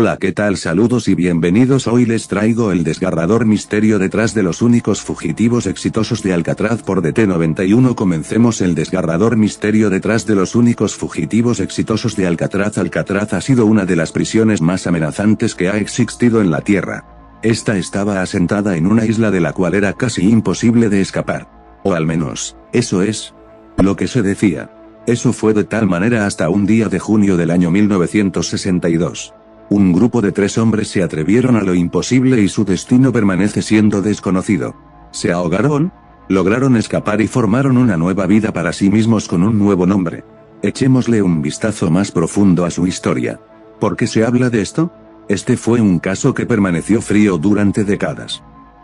Hola, ¿qué tal? Saludos y bienvenidos. Hoy les traigo el desgarrador misterio detrás de los únicos fugitivos exitosos de Alcatraz por DT91. Comencemos. El desgarrador misterio detrás de los únicos fugitivos exitosos de Alcatraz. Alcatraz ha sido una de las prisiones más amenazantes que ha existido en la Tierra. Esta estaba asentada en una isla de la cual era casi imposible de escapar. O al menos, eso es lo que se decía. Eso fue de tal manera hasta un día de junio del año 1962. Un grupo de 3 hombres se atrevieron a lo imposible y su destino permanece siendo desconocido. Se ahogaron, lograron escapar y formaron una nueva vida para sí mismos con un nuevo nombre. Echémosle un vistazo más profundo a su historia. ¿Por qué se habla de esto? Este fue un caso que permaneció frío durante décadas.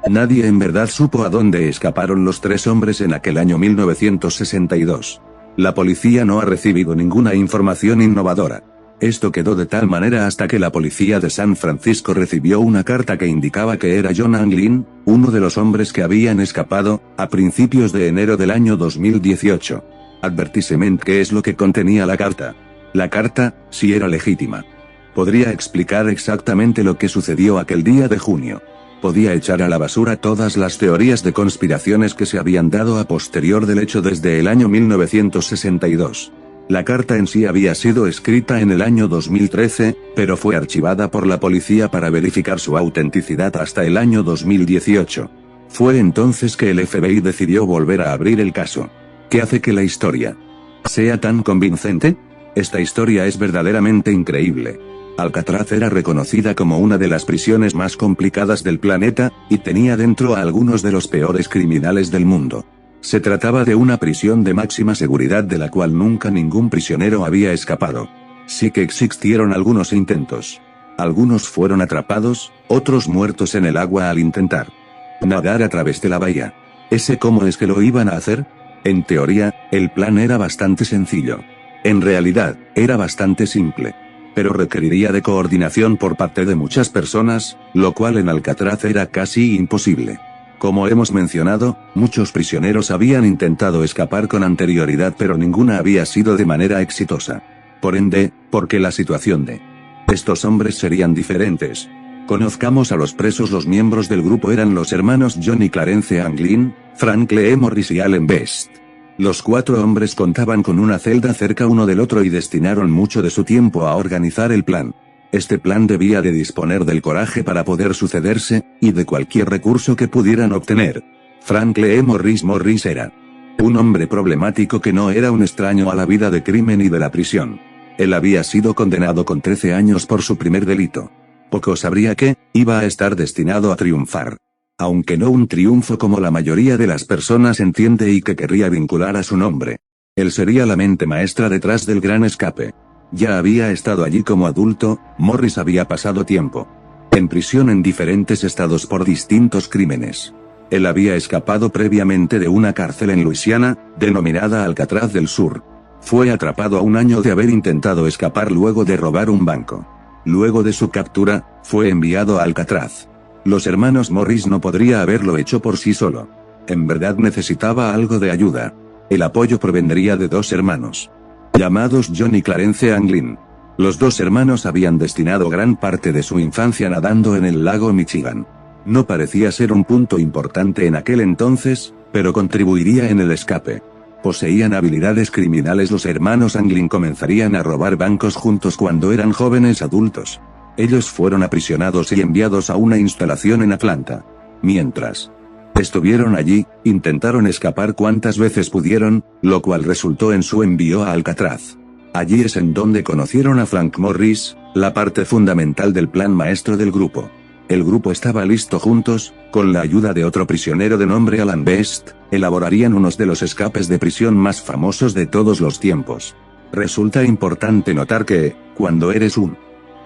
Nadie en verdad supo a dónde escaparon los 3 hombres en aquel año 1962. La policía no ha recibido ninguna información innovadora. Esto quedó de tal manera hasta que la policía de San Francisco recibió una carta que indicaba que era John Anglin, uno de los hombres que habían escapado, a principios de enero del año 2018. Advertisement. ¿Qué es lo que contenía la carta? La carta, si era legítima, podría explicar exactamente lo que sucedió aquel día de junio. Podía echar a la basura todas las teorías de conspiraciones que se habían dado a posterior del hecho desde el año 1962. La carta en sí había sido escrita en el año 2013, pero fue archivada por la policía para verificar su autenticidad hasta el año 2018. Fue entonces que el FBI decidió volver a abrir el caso. ¿Qué hace que la historia sea tan convincente? Esta historia es verdaderamente increíble. Alcatraz era reconocida como una de las prisiones más complicadas del planeta, y tenía dentro a algunos de los peores criminales del mundo. Se trataba de una prisión de máxima seguridad de la cual nunca ningún prisionero había escapado. Sí que existieron algunos intentos. Algunos fueron atrapados, otros muertos en el agua al intentar nadar a través de la bahía. ¿Cómo es que lo iban a hacer? En teoría, el plan era bastante sencillo. En realidad, era bastante simple. Pero requeriría de coordinación por parte de muchas personas, lo cual en Alcatraz era casi imposible. Como hemos mencionado, muchos prisioneros habían intentado escapar con anterioridad pero ninguna había sido de manera exitosa. Por ende, porque la situación de estos hombres serían diferentes. Conozcamos a los presos. Los miembros del grupo eran los hermanos John y Clarence Anglin, Frank Lee Morris y Allen Best. Los 4 hombres contaban con una celda cerca uno del otro y destinaron mucho de su tiempo a organizar el plan. Este plan debía de disponer del coraje para poder sucederse, y de cualquier recurso que pudieran obtener. Frank Lee Morris era un hombre problemático que no era un extraño a la vida de crimen y de la prisión. Él había sido condenado con 13 años por su primer delito. Poco sabría que iba a estar destinado a triunfar. Aunque no un triunfo como la mayoría de las personas entiende y que querría vincular a su nombre. Él sería la mente maestra detrás del gran escape. Ya había estado allí como adulto. Morris había pasado tiempo en prisión en diferentes estados por distintos crímenes. Él había escapado previamente de una cárcel en Luisiana, denominada Alcatraz del Sur. Fue atrapado a un año de haber intentado escapar luego de robar un banco. Luego de su captura, fue enviado a Alcatraz. Los hermanos Morris no podría haberlo hecho por sí solo. En verdad necesitaba algo de ayuda. El apoyo provendría de 2 hermanos llamados John y Clarence Anglin. Los 2 hermanos habían destinado gran parte de su infancia nadando en el lago Michigan. No parecía ser un punto importante en aquel entonces, pero contribuiría en el escape. Poseían habilidades criminales. Los hermanos Anglin comenzarían a robar bancos juntos cuando eran jóvenes adultos. Ellos fueron aprisionados y enviados a una instalación en Atlanta. Mientras estuvieron allí, intentaron escapar cuantas veces pudieron, lo cual resultó en su envío a Alcatraz. Allí es en donde conocieron a Frank Morris, la parte fundamental del plan maestro del grupo. El grupo estaba listo. Juntos, con la ayuda de otro prisionero de nombre Allen Best, elaborarían unos de los escapes de prisión más famosos de todos los tiempos. Resulta importante notar que, cuando eres un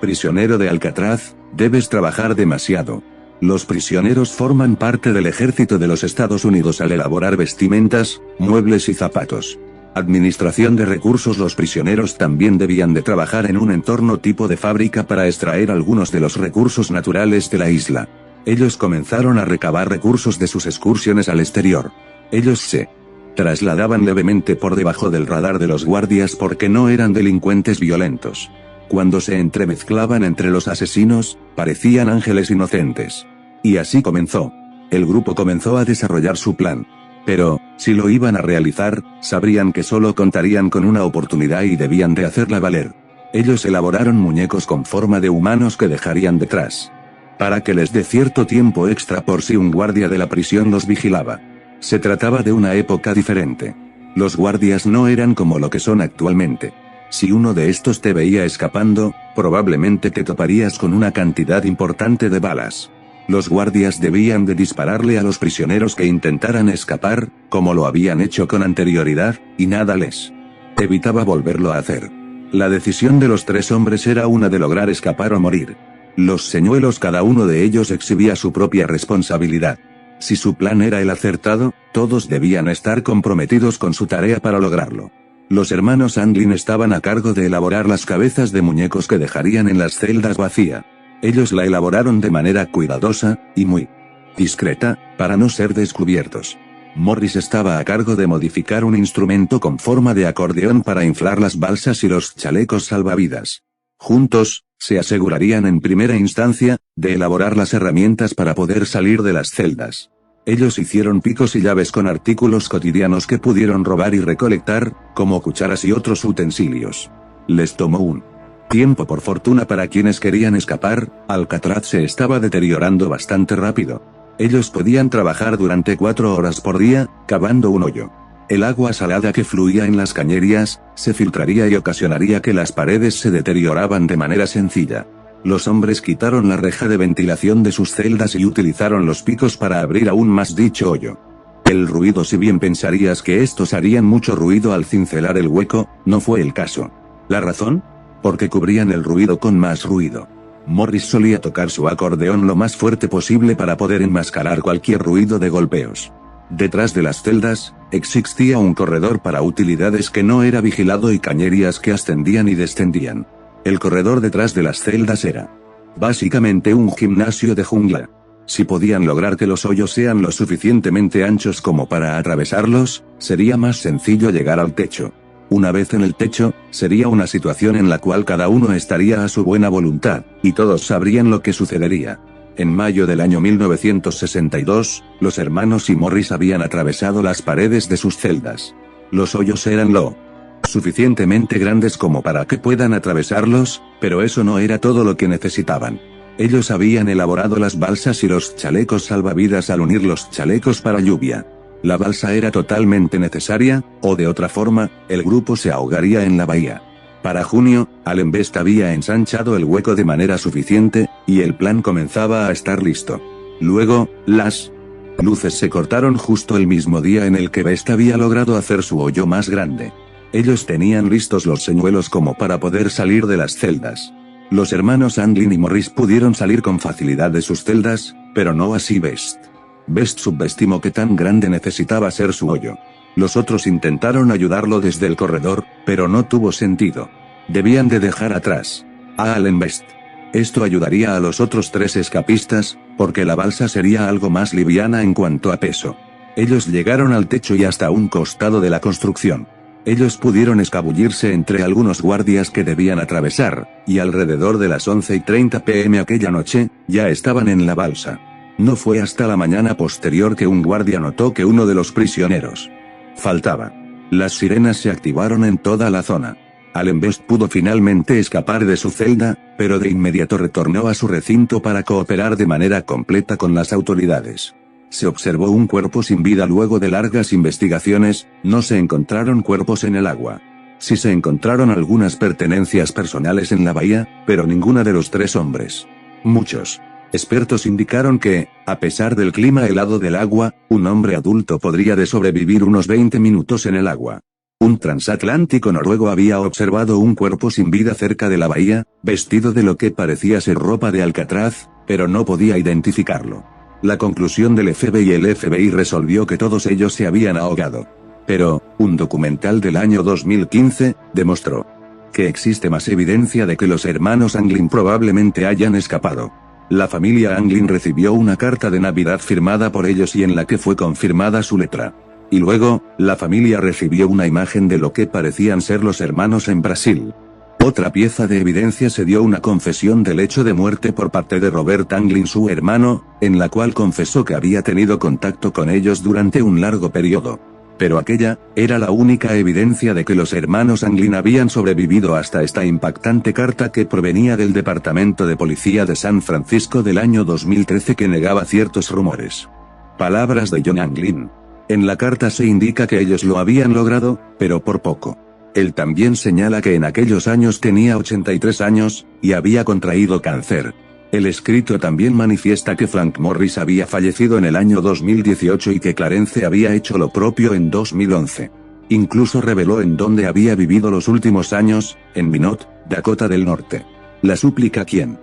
prisionero de Alcatraz, debes trabajar demasiado. Los prisioneros forman parte del ejército de los Estados Unidos al elaborar vestimentas, muebles y zapatos. Administración de recursos. Los prisioneros también debían de trabajar en un entorno tipo de fábrica para extraer algunos de los recursos naturales de la isla. Ellos comenzaron a recabar recursos de sus excursiones al exterior. Ellos se trasladaban levemente por debajo del radar de los guardias porque no eran delincuentes violentos. Cuando se entremezclaban entre los asesinos, parecían ángeles inocentes. Y así comenzó. El grupo comenzó a desarrollar su plan. Pero, si lo iban a realizar, sabrían que solo contarían con una oportunidad y debían de hacerla valer. Ellos elaboraron muñecos con forma de humanos que dejarían detrás, para que les dé cierto tiempo extra por si un guardia de la prisión los vigilaba. Se trataba de una época diferente. Los guardias no eran como lo que son actualmente. Si uno de estos te veía escapando, probablemente te toparías con una cantidad importante de balas. Los guardias debían de dispararle a los prisioneros que intentaran escapar, como lo habían hecho con anterioridad, y nada les evitaba volverlo a hacer. La decisión de los 3 hombres era una de lograr escapar o morir. Los señuelos, cada uno de ellos exhibía su propia responsabilidad. Si su plan era el acertado, todos debían estar comprometidos con su tarea para lograrlo. Los hermanos Anglin estaban a cargo de elaborar las cabezas de muñecos que dejarían en las celdas vacía. Ellos la elaboraron de manera cuidadosa, y muy discreta, para no ser descubiertos. Morris estaba a cargo de modificar un instrumento con forma de acordeón para inflar las balsas y los chalecos salvavidas. Juntos, se asegurarían en primera instancia, de elaborar las herramientas para poder salir de las celdas. Ellos hicieron picos y llaves con artículos cotidianos que pudieron robar y recolectar, como cucharas y otros utensilios. Les tomó un tiempo. Por fortuna para quienes querían escapar, Alcatraz se estaba deteriorando bastante rápido. Ellos podían trabajar durante 4 horas por día, cavando un hoyo. El agua salada que fluía en las cañerías, se filtraría y ocasionaría que las paredes se deterioraban de manera sencilla. Los hombres quitaron la reja de ventilación de sus celdas y utilizaron los picos para abrir aún más dicho hoyo. El ruido, si bien pensarías que estos harían mucho ruido al cincelar el hueco, no fue el caso. ¿La razón? Porque cubrían el ruido con más ruido. Morris solía tocar su acordeón lo más fuerte posible para poder enmascarar cualquier ruido de golpeos. Detrás de las celdas, existía un corredor para utilidades que no era vigilado y cañerías que ascendían y descendían. El corredor detrás de las celdas era básicamente un gimnasio de jungla. Si podían lograr que los hoyos sean lo suficientemente anchos como para atravesarlos, sería más sencillo llegar al techo. Una vez en el techo, sería una situación en la cual cada uno estaría a su buena voluntad, y todos sabrían lo que sucedería. En mayo del año 1962, los hermanos y Morris habían atravesado las paredes de sus celdas. Los hoyos eran lo suficientemente grandes como para que puedan atravesarlos, pero eso no era todo lo que necesitaban. Ellos habían elaborado las balsas y los chalecos salvavidas al unir los chalecos para lluvia. La balsa era totalmente necesaria, o de otra forma, el grupo se ahogaría en la bahía. Para junio, Allen Best había ensanchado el hueco de manera suficiente, y el plan comenzaba a estar listo. Luego, las luces se cortaron justo el mismo día en el que Best había logrado hacer su hoyo más grande. Ellos tenían listos los señuelos como para poder salir de las celdas. Los hermanos Anglin y Morris pudieron salir con facilidad de sus celdas, pero no así Best. Best subestimó que tan grande necesitaba ser su hoyo. Los otros intentaron ayudarlo desde el corredor, pero no tuvo sentido. Debían de dejar atrás a Allen Best. Esto ayudaría a los otros 3 escapistas, porque la balsa sería algo más liviana en cuanto a peso. Ellos llegaron al techo y hasta un costado de la construcción. Ellos pudieron escabullirse entre algunos guardias que debían atravesar, y alrededor de las 11:30 p.m. aquella noche, ya estaban en la balsa. No fue hasta la mañana posterior que un guardia notó que uno de los prisioneros faltaba. Las sirenas se activaron en toda la zona. Allen Best pudo finalmente escapar de su celda, pero de inmediato retornó a su recinto para cooperar de manera completa con las autoridades. Se observó un cuerpo sin vida luego de largas investigaciones, no se encontraron cuerpos en el agua. Sí se encontraron algunas pertenencias personales en la bahía, pero ninguna de los 3 hombres. Muchos expertos indicaron que, a pesar del clima helado del agua, un hombre adulto podría de sobrevivir unos 20 minutos en el agua. Un transatlántico noruego había observado un cuerpo sin vida cerca de la bahía, vestido de lo que parecía ser ropa de Alcatraz, pero no podía identificarlo. La conclusión del FBI y el FBI resolvió que todos ellos se habían ahogado. Pero, un documental del año 2015, demostró que existe más evidencia de que los hermanos Anglin probablemente hayan escapado. La familia Anglin recibió una carta de Navidad firmada por ellos y en la que fue confirmada su letra. Y luego, la familia recibió una imagen de lo que parecían ser los hermanos en Brasil. Otra pieza de evidencia se dio una confesión del hecho de muerte por parte de Robert Anglin, su hermano, en la cual confesó que había tenido contacto con ellos durante un largo periodo. Pero aquella era la única evidencia de que los hermanos Anglin habían sobrevivido hasta esta impactante carta que provenía del Departamento de Policía de San Francisco del año 2013 que negaba ciertos rumores. Palabras de John Anglin. En la carta se indica que ellos lo habían logrado, pero por poco. Él también señala que en aquellos años tenía 83 años, y había contraído cáncer. El escrito también manifiesta que Frank Morris había fallecido en el año 2018 y que Clarence había hecho lo propio en 2011. Incluso reveló en dónde había vivido los últimos años, en Minot, Dakota del Norte. La súplica quien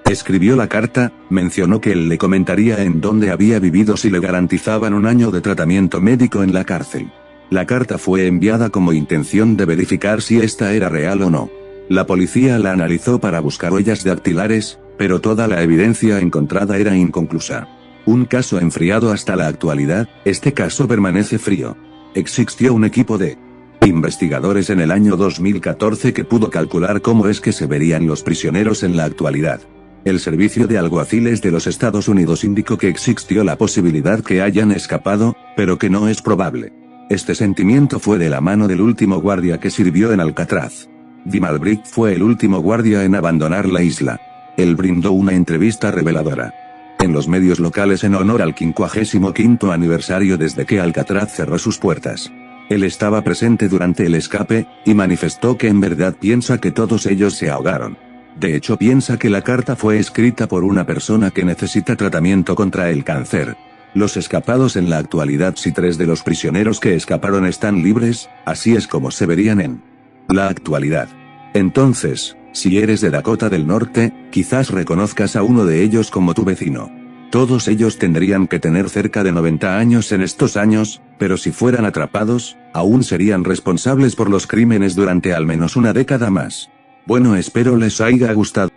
escribió la carta, mencionó que él le comentaría en dónde había vivido si le garantizaban un año de tratamiento médico en la cárcel. La carta fue enviada como intención de verificar si esta era real o no. La policía la analizó para buscar huellas dactilares, pero toda la evidencia encontrada era inconclusa. Un caso enfriado hasta la actualidad, este caso permanece frío. Existió un equipo de investigadores en el año 2014 que pudo calcular cómo es que se verían los prisioneros en la actualidad. El Servicio de Alguaciles de los Estados Unidos indicó que existió la posibilidad que hayan escapado, pero que no es probable. Este sentimiento fue de la mano del último guardia que sirvió en Alcatraz. Jim Albrecht fue el último guardia en abandonar la isla. Él brindó una entrevista reveladora en los medios locales en honor al 55º aniversario desde que Alcatraz cerró sus puertas. Él estaba presente durante el escape, y manifestó que en verdad piensa que todos ellos se ahogaron. De hecho piensa que la carta fue escrita por una persona que necesita tratamiento contra el cáncer. Los escapados en la actualidad, si 3 de los prisioneros que escaparon están libres, así es como se verían en la actualidad. Entonces, si eres de Dakota del Norte, quizás reconozcas a uno de ellos como tu vecino. Todos ellos tendrían que tener cerca de 90 años en estos años, pero si fueran atrapados, aún serían responsables por los crímenes durante al menos una década más. Bueno, espero les haya gustado.